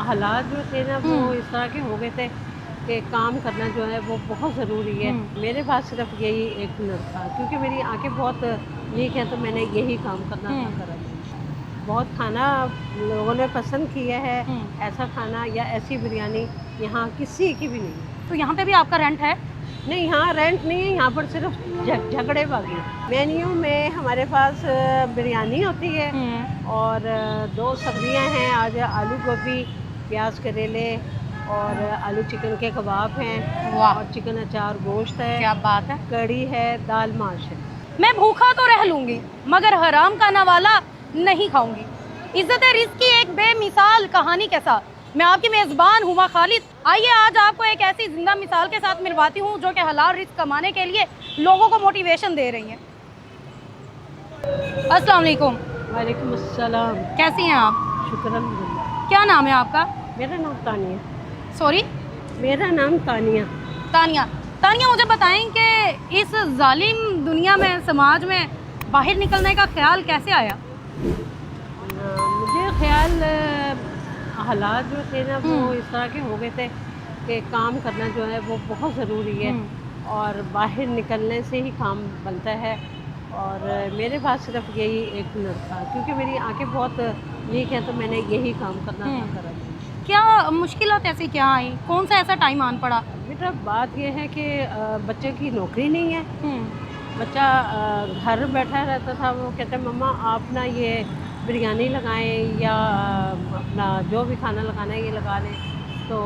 हालात जो थे ना वो इस तरह के हो गए थे कि काम करना जो है वो बहुत ज़रूरी है। मेरे पास सिर्फ यही एक हुनर था, क्योंकि मेरी आंखें बहुत वीक हैं, तो मैंने यही काम करना था करा। बहुत खाना लोगों ने पसंद किया है, ऐसा खाना या ऐसी बिरयानी यहाँ किसी की भी नहीं है। तो यहाँ पे भी आपका रेंट है? नहीं, यहाँ रेंट नहीं है, यहाँ पर सिर्फ झगड़ेबाजी। मेन्यू में हमारे पास बिरयानी होती है और 2 सब्जियाँ हैं। आज आलू गोभी, प्याज करेले और आलू चिकन के कबाब हैं। वाह, और चिकन अचार, गोश्त है, क्या बात है। कड़ी है, दाल माश है। मैं भूखा तो रह लूंगी मगर हराम खाना वाला नहीं खाऊंगी। इज्जत रिज़्क़ की एक बेमिसाल कहानी के साथ मैं आपकी मेज़बान हुमा खालिद। आइए आज आपको एक ऐसी जिंदा मिसाल के साथ मिलवाती हूँ जो कि हलाल रिज़्क़ कमाने के लिए लोगों को मोटिवेशन दे रही हैं। अस्सलाम वालेकुम। वालेकुम अस्सलाम। कैसी हैं आप? शुक्र अल्हम्दुलिल्लाह। क्या नाम है आपका? मेरा नाम तानिया। सॉरी? मेरा नाम तानिया। तानिया। तानिया, मुझे बताएं कि इस जालिम दुनिया में, समाज में बाहर निकलने का ख्याल कैसे आया? मुझे ख्याल हालात जो थे ना वो इस तरह के हो गए थे कि काम करना जो है वो बहुत ज़रूरी है और बाहर निकलने से ही काम बनता है। और मेरे पास सिर्फ यही एक हुनर था, क्योंकि मेरी आंखें बहुत वीक हैं, तो मैंने यही काम करना था करा। क्या मुश्किलात ऐसी क्या आई? कौन सा ऐसा टाइम आन पड़ा? बेटा बात यह है कि बच्चे की नौकरी नहीं है। बच्चा घर बैठा रहता था, वो कहते मम्मा आप ना ये बिरयानी लगाएं या अपना जो भी खाना लगाना है ये लगा लें, तो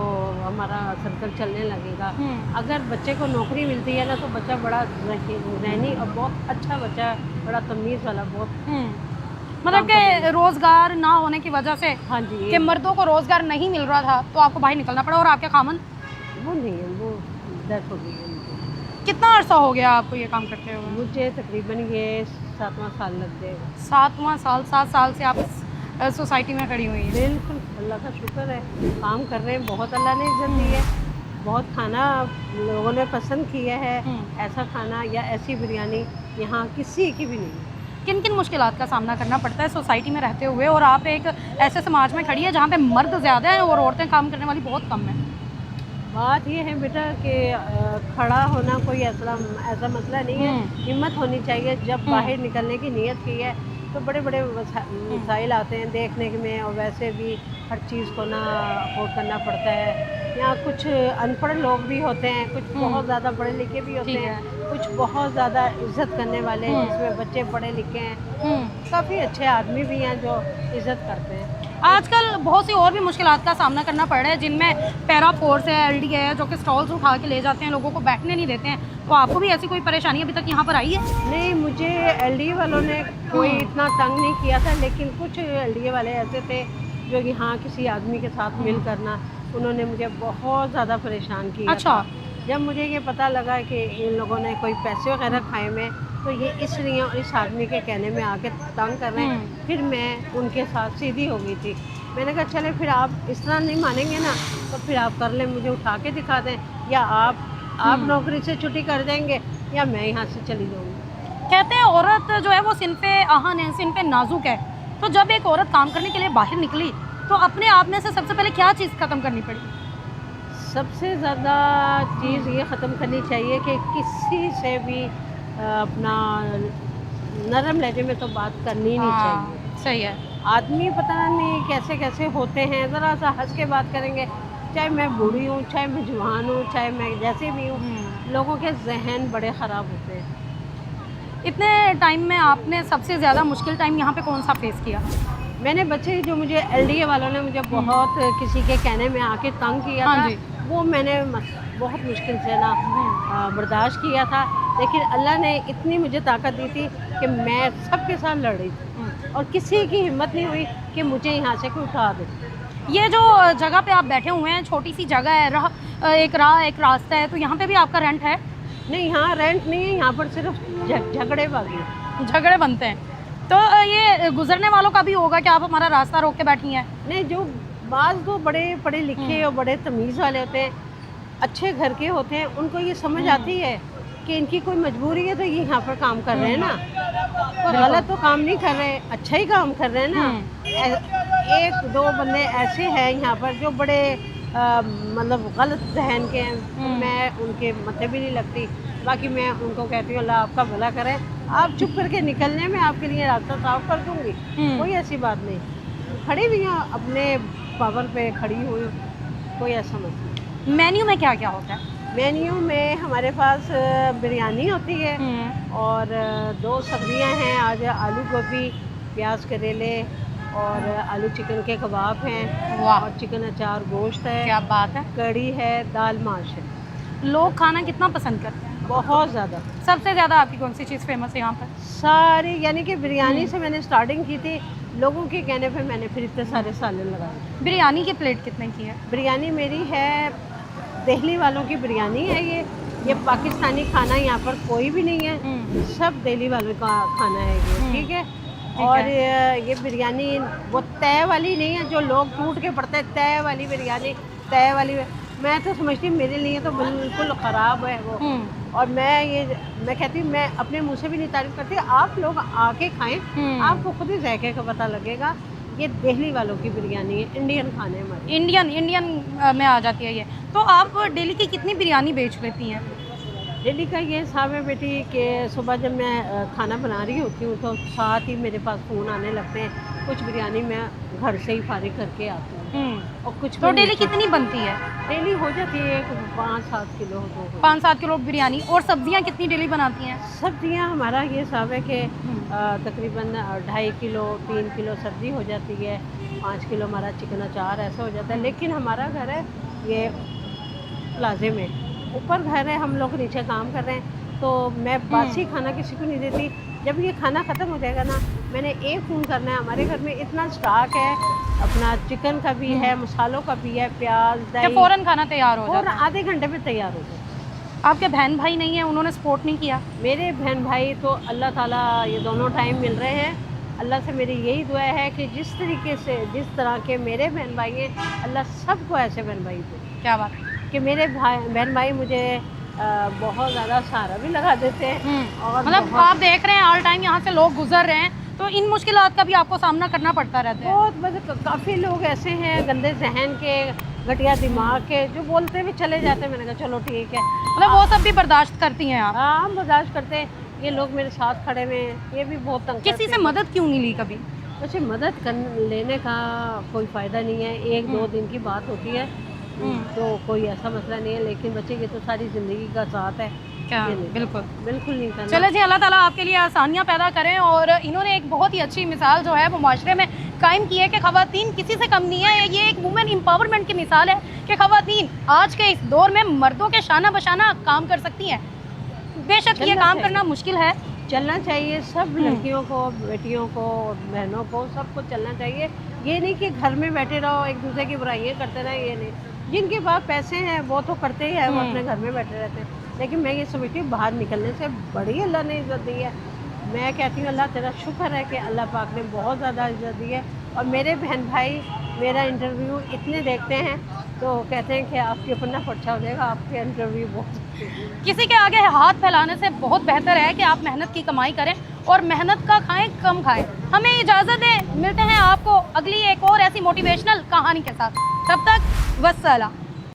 हमारा सर्कल चलने लगेगा। अगर बच्चे को नौकरी मिलती है ना तो बच्चा बड़ा रहनी और बहुत अच्छा बच्चा, बड़ा तमीज़ वाला, बहुत मतलब कि रोजगार ना होने की वजह से, हाँ जी, कि मर्दों को रोजगार नहीं मिल रहा था तो आपको बाहर निकलना पड़ा। और आपके खामन? वो नहीं है, वो डेथ हो गई है उनकी। कितना अरसा हो गया आपको ये काम करते हुए? मुझे तकरीबन ये 7वां साल लग जाएगा। 7वां साल। 7 साल से आप इस सोसाइटी में खड़ी हुई हैं। बिल्कुल, अल्लाह का शुक्र है, काम कर रहे हैं, बहुत अल्लाह ने इज्जत दी है। बहुत खाना लोगों ने पसंद किया है, ऐसा खाना या ऐसी बिरयानी यहाँ किसी की भी नहीं है। किन किन मुश्किलात का सामना करना पड़ता है सोसाइटी में रहते हुए, और आप एक ऐसे समाज में खड़ी है जहाँ पे मर्द ज़्यादा हैं और औरतें काम करने वाली बहुत कम हैं? बात ये है बेटा कि खड़ा होना कोई ऐसा मसला नहीं है। हिम्मत होनी चाहिए। जब बाहर निकलने की नीयत की है तो बड़े बड़े मसाइल आते हैं देखने में, और वैसे भी हर चीज़ को ना अफोर्ड करना पड़ता है। यहाँ कुछ अनपढ़ लोग भी होते हैं, कुछ बहुत ज़्यादा पढ़े लिखे भी होते हैं, कुछ बहुत ज़्यादा इज्जत करने वाले हैं, जिसमें बच्चे पढ़े लिखे हैं, काफ़ी अच्छे आदमी भी हैं जो इज्जत करते हैं। आजकल बहुत सी और भी मुश्किलात का सामना करना पड़ रहा है, जिनमें पैरा फोर्स है, एलडी है, जो कि स्टॉल्स उठा के ले जाते हैं, लोगों को बैठने नहीं देते हैं। तो आपको भी ऐसी कोई परेशानी अभी तक यहाँ पर आई है? नहीं, मुझे एलडी वालों ने कोई इतना तंग नहीं किया था, लेकिन कुछ एलडी वाले ऐसे थे जो यहाँ किसी आदमी के साथ मिल करना, उन्होंने मुझे बहुत ज़्यादा परेशान किया। अच्छा। जब मुझे ये पता लगा कि इन लोगों ने कोई पैसे वगैरह खाए में, तो ये इसलिए इस आदमी के कहने में आके तंग कर रहे हैं, फिर मैं उनके साथ सीधी हो गई थी। मैंने कहा चले फिर आप इस तरह नहीं मानेंगे ना, तो फिर आप कर लें, मुझे उठा के दिखा दें, या आप नौकरी से छुट्टी कर देंगे या मैं यहाँ से चली जाऊँगी। कहते हैं औरत जो है वो सिनफे आहन है, सिनफे नाजुक है। तो जब एक औरत काम करने के लिए बाहर निकली तो अपने आप में से सबसे पहले क्या चीज़ ख़त्म करनी पड़ी? सबसे ज़्यादा चीज़ ये ख़त्म करनी चाहिए कि किसी से भी अपना नरम लहजे में तो बात करनी नहीं चाहिए। सही है। आदमी पता नहीं कैसे कैसे होते हैं, ज़रा सा हंस के बात करेंगे, चाहे मैं बूढ़ी हूँ, चाहे मैं जवान हूँ, चाहे मैं जैसे भी हूँ, लोगों के जहन बड़े ख़राब होते हैं। इतने टाइम में आपने सबसे ज़्यादा मुश्किल टाइम यहाँ पे कौन सा फेस किया? मैंने बच्चे जो मुझे एलडीए वालों ने मुझे बहुत किसी के कहने में आके तंग किया था, वो मैंने बहुत मुश्किल से ना बर्दाश्त किया था। लेकिन अल्लाह ने इतनी मुझे ताकत दी थी कि मैं सबके साथ लड़ रही थी और किसी की हिम्मत नहीं हुई कि मुझे यहाँ से कोई उठा दे। ये जो जगह पे आप बैठे हुए हैं, छोटी सी जगह है, एक रास्ता है, तो यहाँ पे भी आपका रेंट है? नहीं, यहाँ रेंट नहीं है, यहाँ पर सिर्फ झगड़ेबाजी, झगड़े बनते हैं। तो ये गुजरने वालों का भी होगा कि आप हमारा रास्ता रोक के बैठी हैं? नहीं, जो बाज़ तो बड़े पढ़े लिखे और बड़े तमीज़ वाले होते हैं, अच्छे घर के होते हैं, उनको ये समझ आती है कि इनकी कोई मजबूरी है तो ये यहाँ पर काम कर रहे हैं ना, और गलत तो काम नहीं कर रहे, अच्छा ही काम कर रहे हैं ना। एक दो बंदे ऐसे हैं यहाँ पर जो बड़े मतलब गलत जहन के हैं, मैं उनके मत्थे भी नहीं लगती। बाकी मैं उनको कहती हूँ अल्लाह आपका भला करे, आप चुप करके निकलने में आपके लिए रास्ता साफ कर दूँगी, कोई ऐसी बात नहीं। खड़ी हुई हूँ अपने पावर पे खड़ी हुई, कोई ऐसा मसला नहीं। मेन्यू में क्या क्या होता है? मेन्यू में हमारे पास बिरयानी होती है और 2 सब्जियां हैं। आज आलू गोभी, प्याज करेले और आलू चिकन के कबाब हैं। वाह, और चिकन अचार गोश्त है। क्या बात है। कड़ी है, दाल माश है। लोग खाना कितना पसंद करते हैं? बहुत ज़्यादा। सबसे ज़्यादा आपकी कौन सी चीज़ फेमस है यहाँ पर? सारी, यानी कि बिरयानी से मैंने स्टार्टिंग की थी, लोगों के कहने पे मैंने फिर इतने सारे सालन लगाए। बिरयानी की प्लेट कितने की है? बिरयानी मेरी है, दिल्ली वालों की बिरयानी है ये पाकिस्तानी खाना यहाँ पर कोई भी नहीं है, सब दिल्ली वालों का खाना है ये, ठीक है। और ये बिरयानी वो तय वाली नहीं है जो लोग टूट के पड़ते हैं, तय वाली बिरयानी, तय वाली मैं तो समझती हूँ मेरे लिए तो बिल्कुल ख़राब है वो। और मैं कहती हूँ, मैं अपने मुँह से भी नहीं तारीफ़ करती, आप लोग आके खाएं, आपको खुद ही जायके का पता लगेगा। ये दिल्ली वालों की बिरयानी है, इंडियन खाने हमारे, इंडियन में आ जाती है ये। तो आप डेली की कितनी बिरयानी बेच लेती हैं? दिल्ली का ये हिसाब है बेटी कि सुबह जब मैं खाना बना रही होती हूँ तो साथ ही मेरे पास फ़ोन आने लगते हैं, कुछ बिरयानी मैं घर से ही फारिग करके आती हूँ। और कुछ तो डेली कितनी बनती है? डेली हो जाती है 5-7 किलो। 5-7 किलो बिरयानी। और सब्जियाँ कितनी डेली बनाती हैं? सब्जियाँ हमारा ये हिसाब है कि तकरीबन 2.5 किलो 3 किलो सब्ज़ी हो जाती है, 5 किलो हमारा चिकन अचार ऐसा हो जाता है। लेकिन हमारा घर है ये प्लाजे में, ऊपर घर है, हम लोग नीचे काम कर रहे हैं, तो मैं बासी खाना किसी को नहीं देती। जब ये खाना ख़त्म हो जाएगा ना, मैंने एक फ़ोन करना है, हमारे घर में इतना स्टॉक है, अपना चिकन का भी है, मसालों का भी है, प्याज दही, फ़ौरन खाना तैयार हो और जाता है? आधे घंटे में तैयार हो जाए। आपके बहन भाई नहीं है, उन्होंने सपोर्ट नहीं किया? मेरे बहन भाई तो अल्लाह ताला ये दोनों टाइम मिल रहे हैं। अल्लाह से मेरी यही दुआ है कि जिस तरीके से जिस तरह के मेरे बहन भाई हैं, अल्लाह सबको ऐसे बहन भाई दे। क्या बात है कि मेरे बहन भाई मुझे बहुत ज़्यादा सहारा भी लगा देते हैं। और मतलब आप देख रहे हैं ऑल टाइम यहाँ से लोग गुजर रहे हैं, तो इन मुश्किलात का भी आपको सामना करना पड़ता रहता है? बहुत, मतलब काफ़ी लोग ऐसे हैं गंदे जहन के, घटिया दिमाग के, जो बोलते हुए चले जाते हैं। मैंने कहा चलो ठीक है, मतलब वो सब भी बर्दाश्त करती हैं आप? हाँ, हम बर्दाश्त करते हैं। ये लोग मेरे साथ खड़े हुए हैं, ये भी बहुत तंग किसी से मदद क्यों नहीं ली कभी? वैसे मदद लेने का कोई फ़ायदा नहीं है, 1-2 दिन की बात होती है, तो कोई ऐसा मसला नहीं है। लेकिन बच्चे ये तो सारी ज़िंदगी का साथ है, क्या? ये नहीं, बिल्कुल बिल्कुल नहीं करना। चलो जी, अल्लाह ताला आपके लिए आसानियाँ पैदा करें। और इन्होंने एक बहुत ही अच्छी मिसाल जो है वो माशरे में कायम की है कि ख़वातीन किसी से कम नहीं है। ये एक वुमेन एम्पावरमेंट की मिसाल है कि ख़वातीन आज के इस दौर में मर्दों के शाना बशाना काम कर सकती हैं। बेशक ये काम करना मुश्किल है, चलना चाहिए सब लड़कियों को, बेटियों को, बहनों को, सबको चलना चाहिए। ये नहीं कि घर में बैठे रहो एक दूसरे की बुराइयाँ करते रहे, ये नहीं। जिनके पास पैसे हैं वो तो करते ही है, वो अपने घर में बैठे रहते हैं। लेकिन मैं ये समझती हूँ बाहर निकलने से बड़ी अल्लाह ने इज़्ज़त दी है। मैं कहती हूँ अल्लाह तेरा शुक्र है कि अल्लाह पाक ने बहुत ज़्यादा इज़्ज़त दी है। और मेरे बहन भाई मेरा इंटरव्यू इतने देखते हैं तो कहते हैं कि आपके ऊपर ना पर्चा हो जाएगा, आपके इंटरव्यू बहुत। किसी के आगे हाथ फैलाने से बहुत बेहतर है कि आप मेहनत की कमाई करें और मेहनत का खाएं, कम खाएं। हमें इजाज़त दें, मिलते हैं आपको अगली एक और ऐसी मोटिवेशनल कहानी के साथ। तब तक वस्सलाम।